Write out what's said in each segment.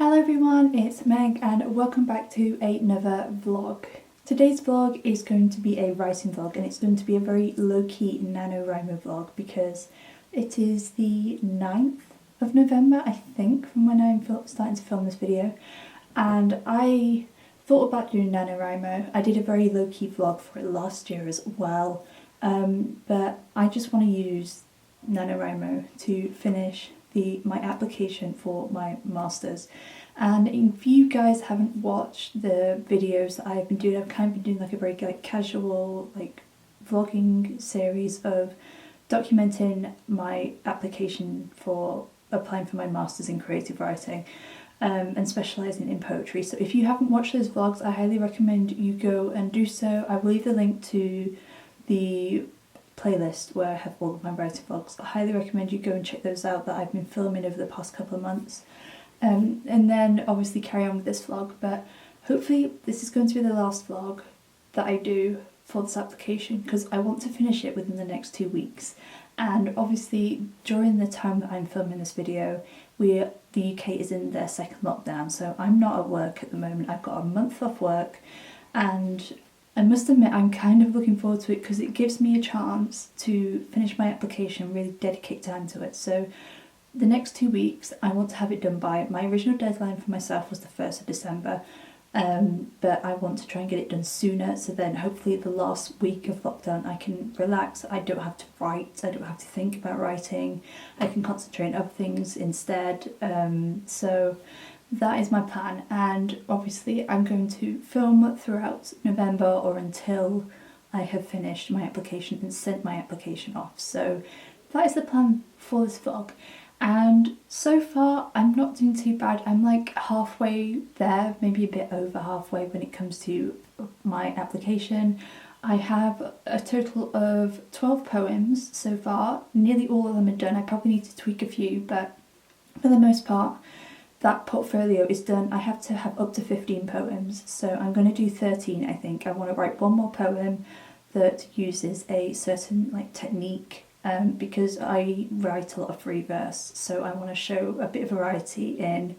Hello everyone, it's Meg and welcome back to another vlog. Today's vlog is going to be a writing vlog and it's going to be a very low-key NaNoWriMo vlog because it is the 9th of November, I think, from when I'm starting to film this video. And I thought about doing NaNoWriMo. I did a very low-key vlog for it last year as well, but I just want to use NaNoWriMo to finish my application for my masters. And if you guys haven't watched the videos that I've been doing, I've kind of been doing like a very casual vlogging series of documenting my application for applying for my masters in creative writing and specialising in poetry. So if you haven't watched those vlogs, I highly recommend you go and do so. I will leave the link to the playlist where I have all of my writing vlogs. I highly recommend you go and check those out that I've been filming over the past couple of months. And then obviously carry on with this vlog, but hopefully this is going to be the last vlog that I do for this application because I want to finish it within the next 2 weeks. And obviously during the time that I'm filming this video, the UK is in their second lockdown, so I'm not at work at the moment. I've got a month off work and I must admit I'm kind of looking forward to it because it gives me a chance to finish my application and really dedicate time to it. So the next 2 weeks I want to have it done by. My original deadline for myself was the 1st of December, but I want to try and get it done sooner, so then hopefully the last week of lockdown I can relax. I don't have to write, I don't have to think about writing, I can concentrate on other things instead. So that is my plan, and obviously I'm going to film throughout November or until I have finished my application and sent my application off. So that is the plan for this vlog, and so far I'm not doing too bad. I'm like halfway there, maybe a bit over halfway when it comes to my application. I have a total of 12 poems so far. Nearly all of them are done. I probably need to tweak a few, but for the most part that portfolio is done. I have to have up to 15 poems, so I'm going to do 13 I think. I want to write one more poem that uses a certain technique because I write a lot of free verse, so I want to show a bit of variety in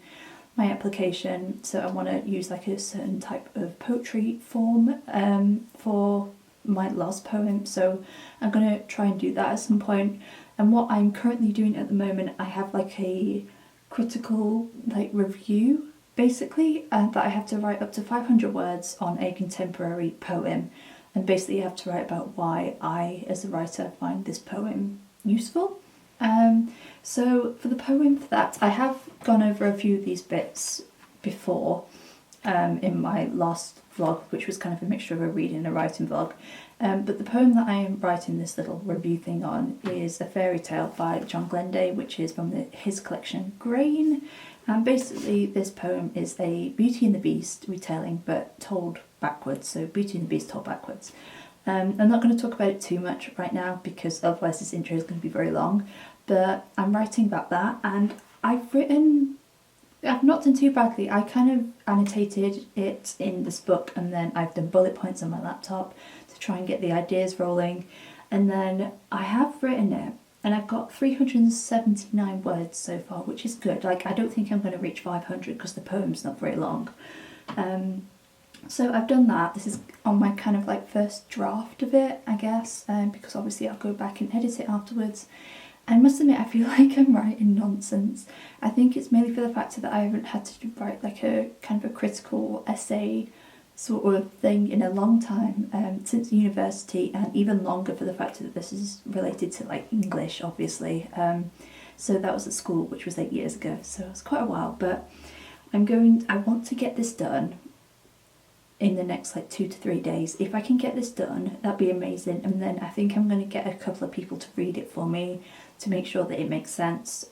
my application. So I want to use a certain type of poetry form for my last poem, so I'm going to try and do that at some point. And what I'm currently doing at the moment, I have a critical review basically, that I have to write up to 500 words on a contemporary poem, and basically you have to write about why I as a writer find this poem useful. So for the poem for that, I have gone over a few of these bits before in my last vlog, which was kind of a mixture of a reading and a writing vlog. But the poem that I am writing this little review thing on is a fairy tale by John Glenday, which is from his collection Grain. And basically this poem is a Beauty and the Beast retelling, but told backwards, so Beauty and the Beast told backwards. I'm not going to talk about it too much right now because otherwise this intro is going to be very long, but I'm writing about that, and I've not done too badly. I kind of annotated it in this book and then I've done bullet points on my laptop to try and get the ideas rolling, and then I have written it and I've got 379 words so far, which is good. I don't think I'm going to reach 500 because the poem's not very long. So I've done that. This is on my kind of first draft of it, I guess, because obviously I'll go back and edit it afterwards. I must admit I feel like I'm writing nonsense. I think it's mainly for the fact that I haven't had to write a kind of a critical essay sort of thing in a long time, since university, and even longer for the fact that this is related to English obviously. So that was at school, which was 8 years ago, so it's quite a while, but I want to get this done in the next 2 to 3 days. If I can get this done, that'd be amazing, and then I think I'm going to get a couple of people to read it for me to make sure that it makes sense,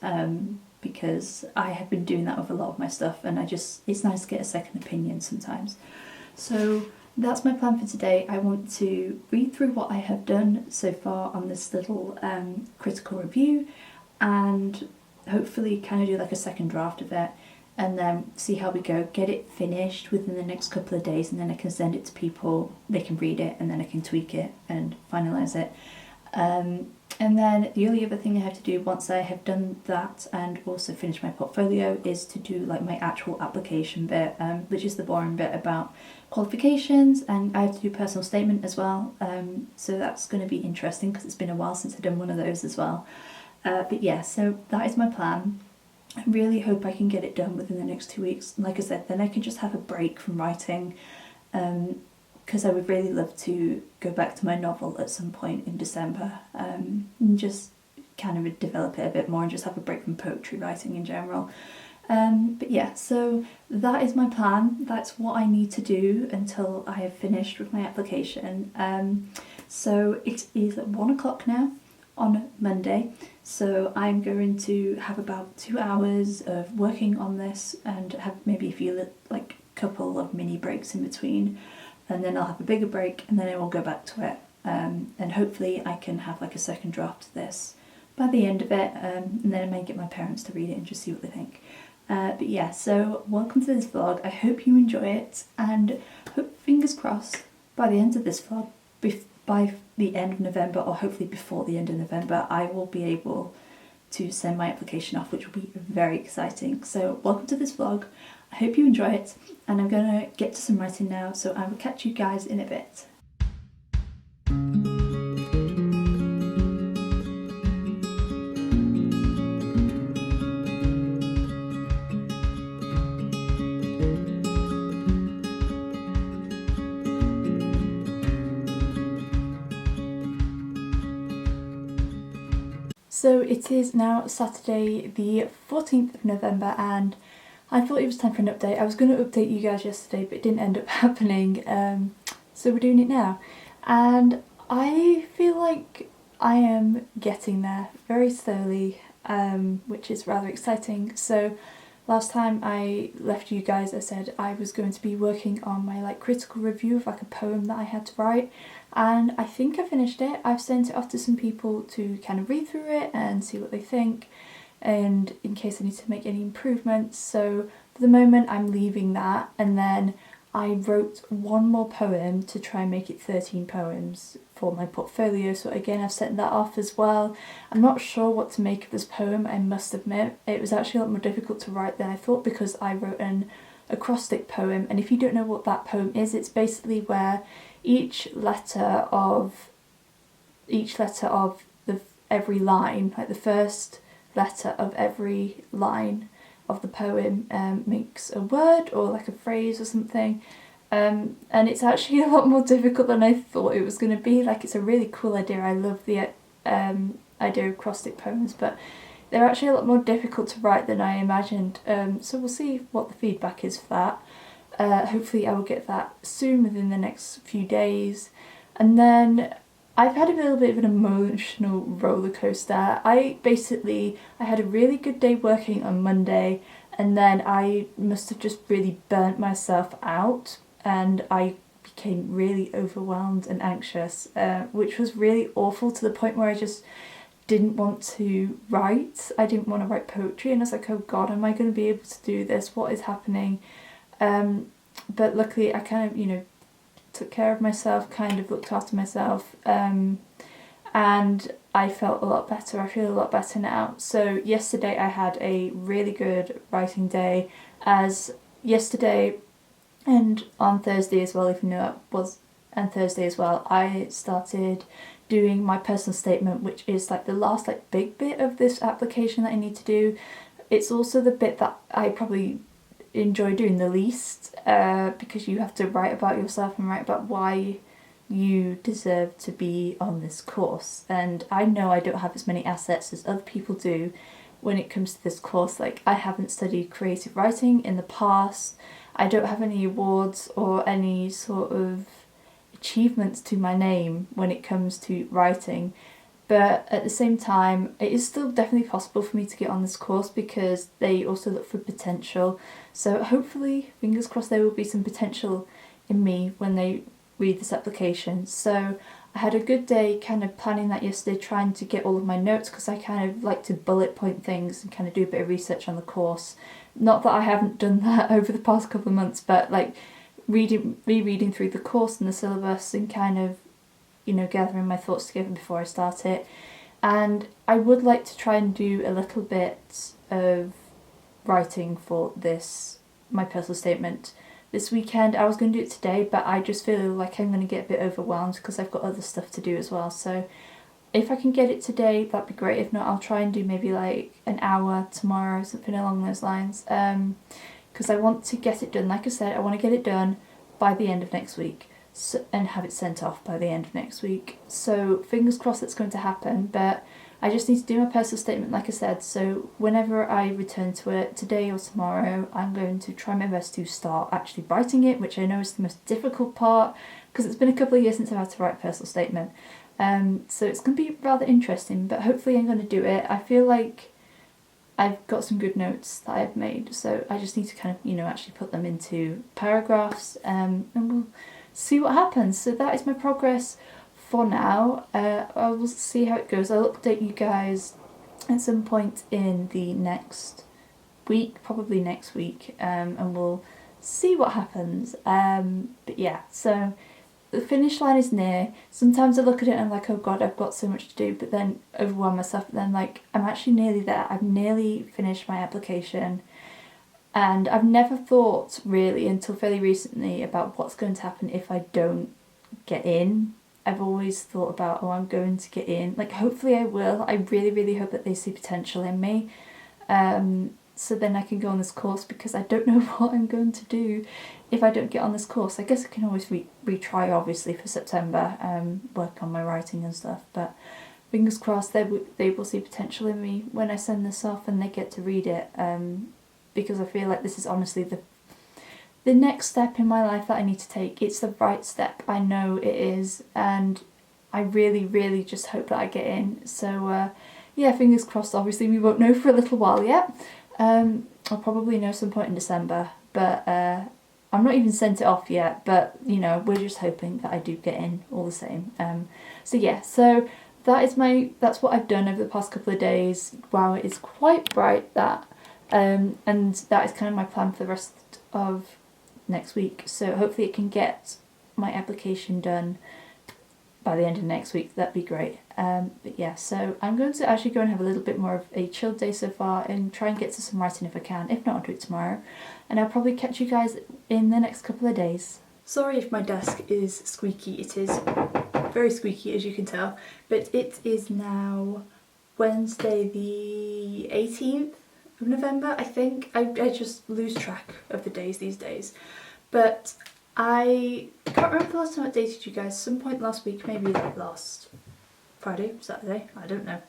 because I have been doing that with a lot of my stuff and it's nice to get a second opinion sometimes. So that's my plan for today. I want to read through what I have done so far on this little critical review and hopefully kind of do a second draft of it, and then see how we go, get it finished within the next couple of days, and then I can send it to people, they can read it, and then I can tweak it and finalise it. And then the only other thing I have to do once I have done that and also finish my portfolio is to do like my actual application bit, which is the boring bit about qualifications, and I have to do a personal statement as well. So that's going to be interesting because it's been a while since I've done one of those as well. But yeah, so that is my plan. I really hope I can get it done within the next 2 weeks. Like I said, then I can just have a break from writing. Because I would really love to go back to my novel at some point in December, and just kind of develop it a bit more and just have a break from poetry writing in general. But yeah, so that is my plan. That's what I need to do until I have finished with my application. So it is at 1 o'clock now on Monday, so I'm going to have about 2 hours of working on this and have maybe a few like couple of mini breaks in between. And then I'll have a bigger break and then I will go back to it. And hopefully I can have like a second draft of this by the end of it, and then I may get my parents to read it and just see what they think. But yeah, so welcome to this vlog. I hope you enjoy it, and hope, fingers crossed, by the end of this vlog, by the end of November, or hopefully before the end of November, I will be able to send my application off, which will be very exciting. So welcome to this vlog. I hope you enjoy it, and I'm gonna get to some writing now, so I will catch you guys in a bit. So it is now Saturday the 14th of November, and I thought it was time for an update. I was going to update you guys yesterday, but it didn't end up happening, so we're doing it now. And I feel like I am getting there very slowly, which is rather exciting. So last time I left you guys, I said I was going to be working on my like critical review of like a poem that I had to write, and I think I finished it. I've sent it off to some people to kind of read through it and see what they think, and in case I need to make any improvements. So for the moment I'm leaving that, and then I wrote one more poem to try and make it 13 poems for my portfolio, so again I've sent that off as well. I'm not sure what to make of this poem, I must admit. It was actually a lot more difficult to write than I thought because I wrote an acrostic poem, and if you don't know what that poem is, it's basically where each letter of every line, like the first letter of every line of the poem makes a word or like a phrase or something, and it's actually a lot more difficult than I thought it was going to be. Like, it's a really cool idea. I love the idea of acrostic poems, but they're actually a lot more difficult to write than I imagined, so we'll see what the feedback is for that. Hopefully I will get that soon, within the next few days. And then I've had a little bit of an emotional roller coaster. I had a really good day working on Monday, and then I must have just really burnt myself out, and I became really overwhelmed and anxious, which was really awful, to the point where I just didn't want to write. I didn't want to write poetry, and I was like, oh god, am I going to be able to do this? What is happening? But luckily I kind of, took care of myself, kind of looked after myself, and I felt a lot better. I feel a lot better now. So yesterday I had a really good writing day, as yesterday and on Thursday as well, even though it was on Thursday as well, I started doing my personal statement, which is like the last like big bit of this application that I need to do. It's also the bit that I probably enjoy doing the least, because you have to write about yourself and write about why you deserve to be on this course. And I know I don't have as many assets as other people do when it comes to this course. Like, I haven't studied creative writing in the past, I don't have any awards or any sort of achievements to my name when it comes to writing, but at the same time it is still definitely possible for me to get on this course because they also look for potential. So hopefully, fingers crossed, there will be some potential in me when they read this application. So I had a good day kind of planning that yesterday, trying to get all of my notes, because I kind of like to bullet point things and kind of do a bit of research on the course. Not that I haven't done that over the past couple of months, but like rereading through the course and the syllabus and kind of, gathering my thoughts together before I start it. And I would like to try and do a little bit of writing for this, my personal statement, this weekend. I was going to do it today, but I just feel like I'm going to get a bit overwhelmed because I've got other stuff to do as well. So if I can get it today, that'd be great. If not, I'll try and do maybe like an hour tomorrow, something along those lines. Because I want to get it done. Like I said, I want to get it done by the end of next week. So, and have it sent off by the end of next week. So fingers crossed that's going to happen, but I just need to do my personal statement like I said, so whenever I return to it, today or tomorrow, I'm going to try my best to start actually writing it, which I know is the most difficult part because it's been a couple of years since I've had to write a personal statement. So it's going to be rather interesting, but hopefully I'm going to do it. I feel like I've got some good notes that I've made, so I just need to kind of, actually put them into paragraphs, and we'll see what happens. So that is my progress for now. I will see how it goes. I'll update you guys at some point in the next week, probably next week, and we'll see what happens. But yeah, so the finish line is near. Sometimes I look at it and I'm like, oh god, I've got so much to do, but then overwhelm myself, but then like, I'm actually nearly there. I've nearly finished my application. And I've never thought really until fairly recently about what's going to happen if I don't get in. I've always thought about, oh, I'm going to get in. Like, hopefully I will. I really, really hope that they see potential in me. So then I can go on this course, because I don't know what I'm going to do if I don't get on this course. I guess I can always retry, obviously, for September, work on my writing and stuff. But fingers crossed they will see potential in me when I send this off and they get to read it. Because I feel like this is honestly the next step in my life that I need to take. It's the right step, I know it is, and I really, really just hope that I get in. So yeah, fingers crossed. Obviously we won't know for a little while yet. I'll probably know some point in December, but I'm not even sent it off yet, but we're just hoping that I do get in all the same. So yeah, so that's what I've done over the past couple of days. Wow, it is quite bright, that. And that is kind of my plan for the rest of next week. So hopefully it can get my application done by the end of next week. That'd be great. But yeah, so I'm going to actually go and have a little bit more of a chilled day so far and try and get to some writing if I can. If not, I'll do it tomorrow. And I'll probably catch you guys in the next couple of days. Sorry if my desk is squeaky. It is very squeaky, as you can tell. But it is now Wednesday the 18th. Of November, I think. I just lose track of the days these days. But I can't remember the last time I updated you guys. Some point last week, maybe like last Friday, Saturday, I don't know.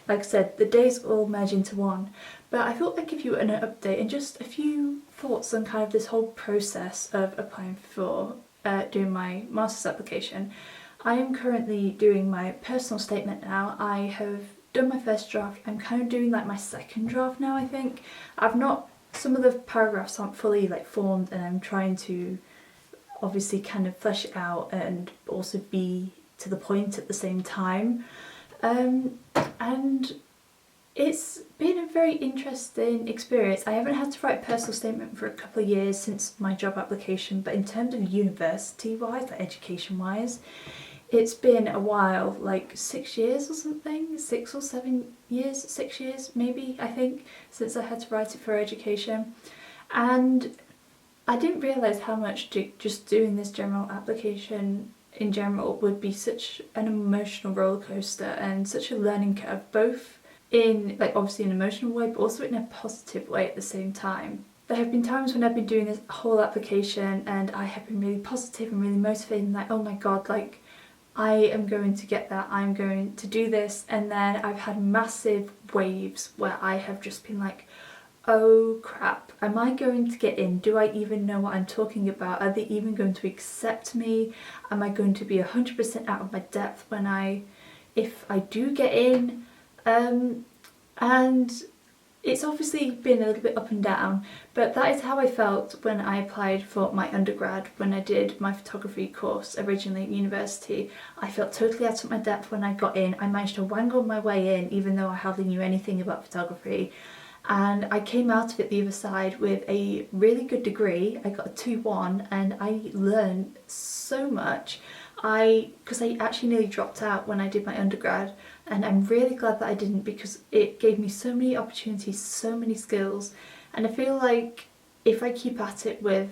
Like I said, the days all merge into one. But I thought I'd give you an update and just a few thoughts on kind of this whole process of applying for doing my master's application. I am currently doing my personal statement now. I have done my first draft. I'm kind of doing like my second draft now, I think. Some of the paragraphs aren't fully like formed, and I'm trying to obviously kind of flesh it out and also be to the point at the same time. And it's been a very interesting experience. I haven't had to write a personal statement for a couple of years since my job application, but in terms of university-wise, like education-wise, it's been a while, like 6 years or something, 6 or 7 years, 6 years maybe, I think, since I had to write it for education. And I didn't realise how much just doing this general application in general would be such an emotional roller coaster and such a learning curve, both in like obviously an emotional way, but also in a positive way at the same time. There have been times when I've been doing this whole application and I have been really positive and really motivated and like, oh my god, like I am going to get that, I'm going to do this. And then I've had massive waves where I have just been like, oh crap, am I going to get in? Do I even know what I'm talking about? Are they even going to accept me? Am I going to be 100% out of my depth if I do get in? And it's obviously been a little bit up and down, but that is how I felt when I applied for my undergrad, when I did my photography course originally at university. I felt totally out of my depth when I got in. I managed to wangle my way in, even though I hardly knew anything about photography. And I came out of it the other side with a really good degree. I got a 2-1 and I learned so much. because I actually nearly dropped out when I did my undergrad, and I'm really glad that I didn't, because it gave me so many opportunities, so many skills, and I feel like if I keep at it with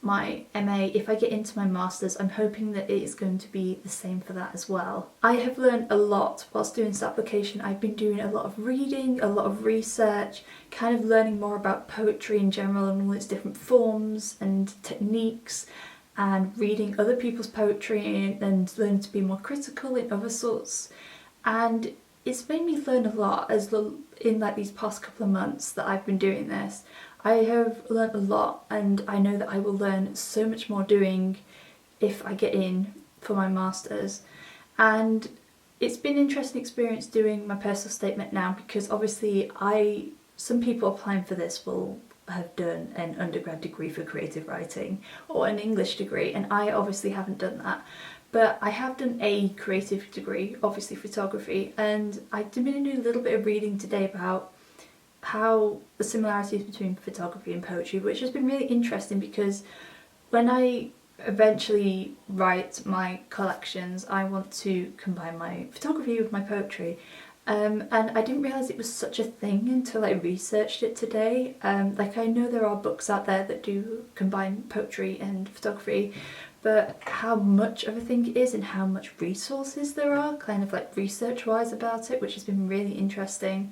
my MA, if I get into my masters, I'm hoping that it is going to be the same for that as well. I have learned a lot whilst doing this application. I've been doing a lot of reading, a lot of research, kind of learning more about poetry in general and all its different forms and techniques, and reading other people's poetry and learning to be more critical in other sorts. And it's made me learn a lot in like these past couple of months that I've been doing this. I have learned a lot, and I know that I will learn so much more doing if I get in for my masters. And it's been an interesting experience doing my personal statement now, because obviously some people applying for this will have done an undergrad degree for creative writing or an English degree, and I obviously haven't done that. But I have done a creative degree, obviously photography, and I've been doing a little bit of reading today about how the similarities between photography and poetry, which has been really interesting, because when I eventually write my collections, I want to combine my photography with my poetry. And I didn't realise it was such a thing until I researched it today. Like, I know there are books out there that do combine poetry and photography, but how much of a thing it is and how much resources there are, kind of like research-wise about it, which has been really interesting.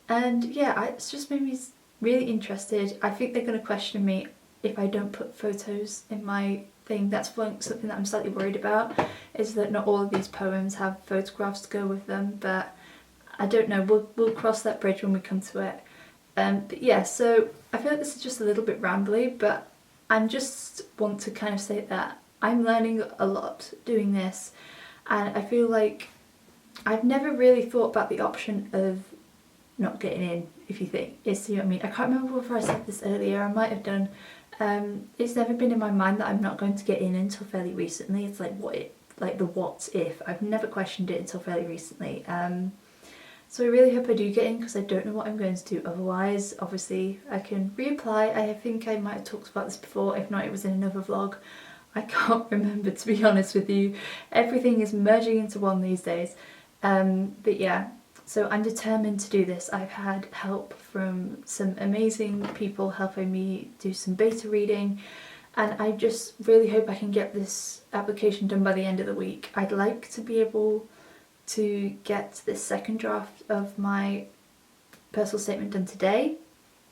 And yeah, it's just made me really interested. I think they're going to question me if I don't put photos in my thing. That's something that I'm slightly worried about, is that not all of these poems have photographs to go with them, but I don't know, we'll cross that bridge when we come to it. But yeah, so I feel like this is just a little bit rambly, but I just want to kind of say that I'm learning a lot doing this, and I feel like I've never really thought about the option of not getting in, if you think, see what I mean? I can't remember whether I said this earlier, I might have done. It's never been in my mind that I'm not going to get in until fairly recently. It's like the what if. I've never questioned it until fairly recently. So I really hope I do get in, because I don't know what I'm going to do otherwise. Obviously I can reapply. I think I might have talked about this before, if not it was in another vlog. I can't remember, to be honest with you. Everything is merging into one these days. But yeah, so I'm determined to do this. I've had help from some amazing people helping me do some beta reading, and I just really hope I can get this application done by the end of the week. I'd like to be able to get this second draft of my personal statement done today,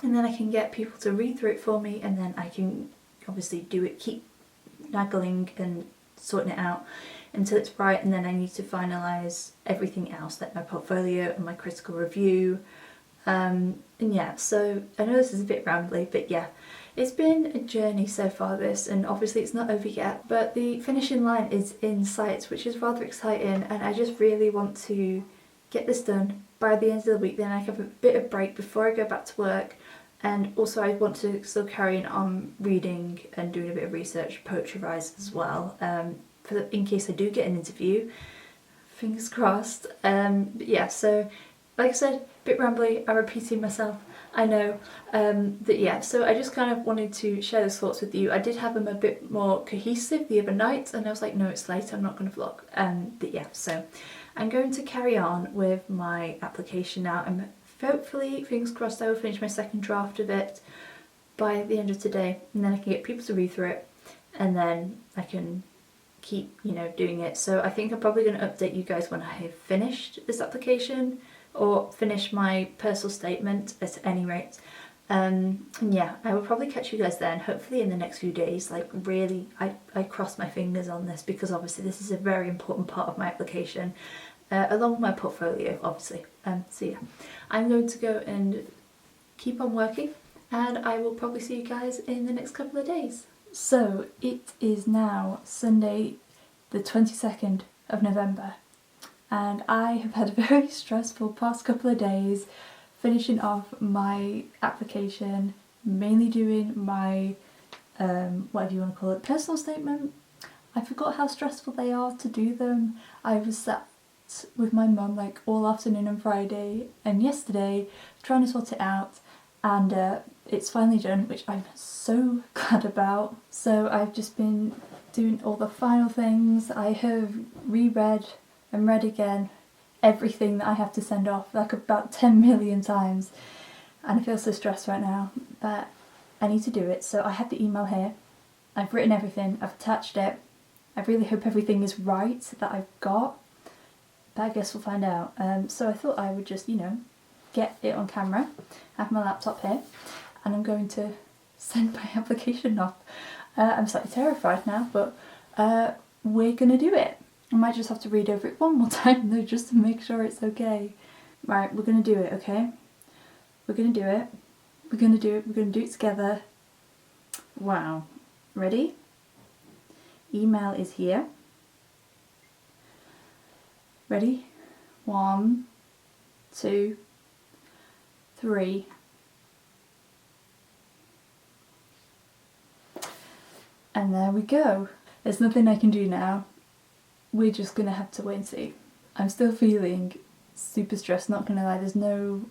and then I can get people to read through it for me, and then I can obviously keep nagging and sorting it out until it's right, and then I need to finalise everything else, like my portfolio and my critical review. And yeah, so I know this is a bit rambly, but yeah, it's been a journey so far, this, and obviously it's not over yet, but the finishing line is in sight, which is rather exciting, and I just really want to get this done by the end of the week. Then I have a bit of break before I go back to work, and also I want to still carry on reading and doing a bit of research, poetry-wise as well, in case I do get an interview, fingers crossed. But yeah, so like I said, a bit rambly, I'm repeating myself, I know, but yeah, so I just kind of wanted to share those thoughts with you. I did have them a bit more cohesive the other night, and I was like, no, it's late, I'm not going to vlog. But yeah, so I'm going to carry on with my application now. I'm hopefully, fingers crossed, I will finish my second draft of it by the end of today, and then I can get people to read through it, and then I can keep, doing it. So I think I'm probably going to update you guys when I have finished this application, or finish my personal statement at any rate. And yeah, I will probably catch you guys then, hopefully in the next few days. Like, really, I cross my fingers on this, because obviously this is a very important part of my application, along with my portfolio, obviously. So yeah, I'm going to go and keep on working, and I will probably see you guys in the next couple of days. So it is now Sunday the 22nd of November, and I have had a very stressful past couple of days finishing off my application, mainly doing my, whatever you want to call it, personal statement. I forgot how stressful they are to do them. I was sat with my mum like all afternoon on Friday and yesterday trying to sort it out, and it's finally done, which I'm so glad about. So I've just been doing all the final things. I have reread and read again everything that I have to send off, like about 10 million times, and I feel so stressed right now, but I need to do it. So I have the email here, I've written everything, I've attached it. I really hope everything is right that I've got, but I guess we'll find out. So I thought I would just, you know, get it on camera. I have my laptop here, and I'm going to send my application off. I'm slightly terrified now, but we're gonna do it. I might just have to read over it one more time though, just to make sure it's okay. Right, we're gonna do it, okay? We're gonna do it. We're gonna do it. We're gonna do it together. Wow. Ready? Email is here. Ready? 1, 2, 3. And there we go. There's nothing I can do now. We're just gonna have to wait and see. I'm still feeling super stressed, not gonna lie. There's no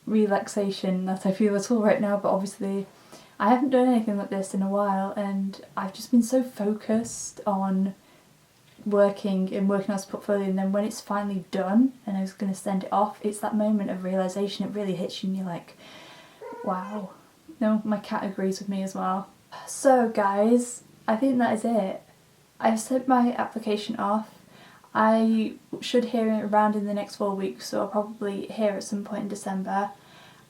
relaxation that I feel at all right now, but obviously I haven't done anything like this in a while, and I've just been so focused on working on this portfolio, and then when it's finally done and I was going to send it off, it's that moment of realisation. It really hits you and you're like, wow. No, my cat agrees with me as well. So guys, I think that is it. I've sent my application off. I should hear it around in the next 4 weeks, so I'll probably hear at some point in December.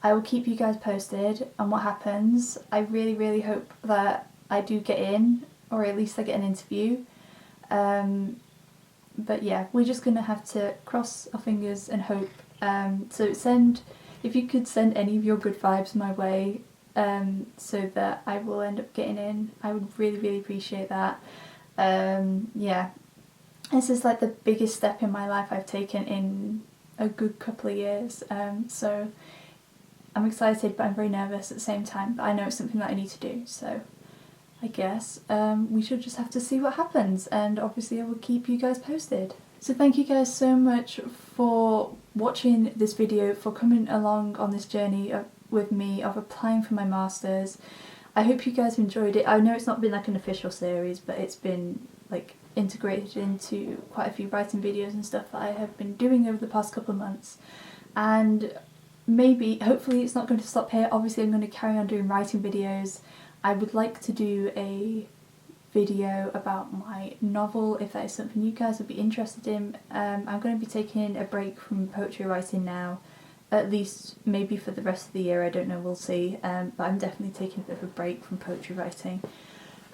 I will keep you guys posted on what happens. I really, really hope that I do get in, or at least I get an interview. But yeah, we're just gonna have to cross our fingers and hope. So if you could send any of your good vibes my way, so that I will end up getting in, I would really, really appreciate that. Yeah, this is like the biggest step in my life I've taken in a good couple of years. So I'm excited, but I'm very nervous at the same time, but I know it's something that I need to do, so I guess we should just have to see what happens, and obviously I will keep you guys posted. So thank you guys so much for watching this video, for coming along on this journey with me of applying for my masters. I hope you guys enjoyed it. I know it's not been like an official series, but it's been like integrated into quite a few writing videos and stuff that I have been doing over the past couple of months, and maybe, hopefully it's not going to stop here. Obviously I'm going to carry on doing writing videos. I would like to do a video about my novel, if that is something you guys would be interested in. I'm going to be taking a break from poetry writing now, at least maybe for the rest of the year, I don't know, we'll see. But I'm definitely taking a bit of a break from poetry writing.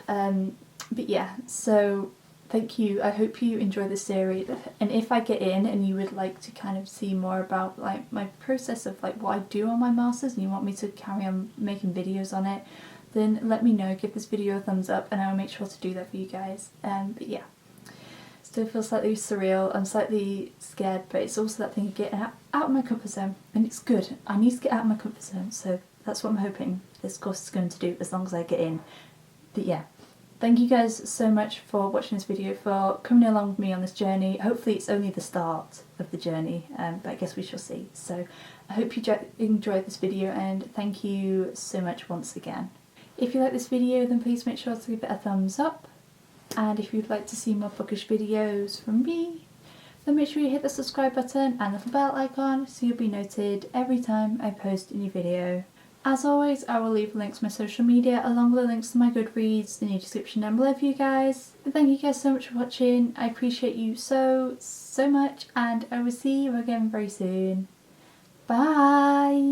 But yeah, so thank you. I hope you enjoy this series, and if I get in and you would like to kind of see more about like my process of like what I do on my masters, and you want me to carry on making videos on it, then let me know. Give this video a thumbs up and I will make sure to do that for you guys. But yeah, still feels slightly surreal. I'm slightly scared, but it's also that thing of getting out of my comfort zone, and it's good. I need to get out of my comfort zone, so that's what I'm hoping this course is going to do, as long as I get in. But yeah, thank you guys so much for watching this video, for coming along with me on this journey. Hopefully it's only the start of the journey, but I guess we shall see. So I hope you enjoyed this video, and thank you so much once again. If you like this video, then please make sure to give it a thumbs up, and if you'd like to see more bookish videos from me, then make sure you hit the subscribe button and the little bell icon so you'll be noted every time I post a new video. As always, I will leave links to my social media along with the links to my Goodreads in the description down below for you guys. And thank you guys so much for watching. I appreciate you so much, and I will see you again very soon. Bye!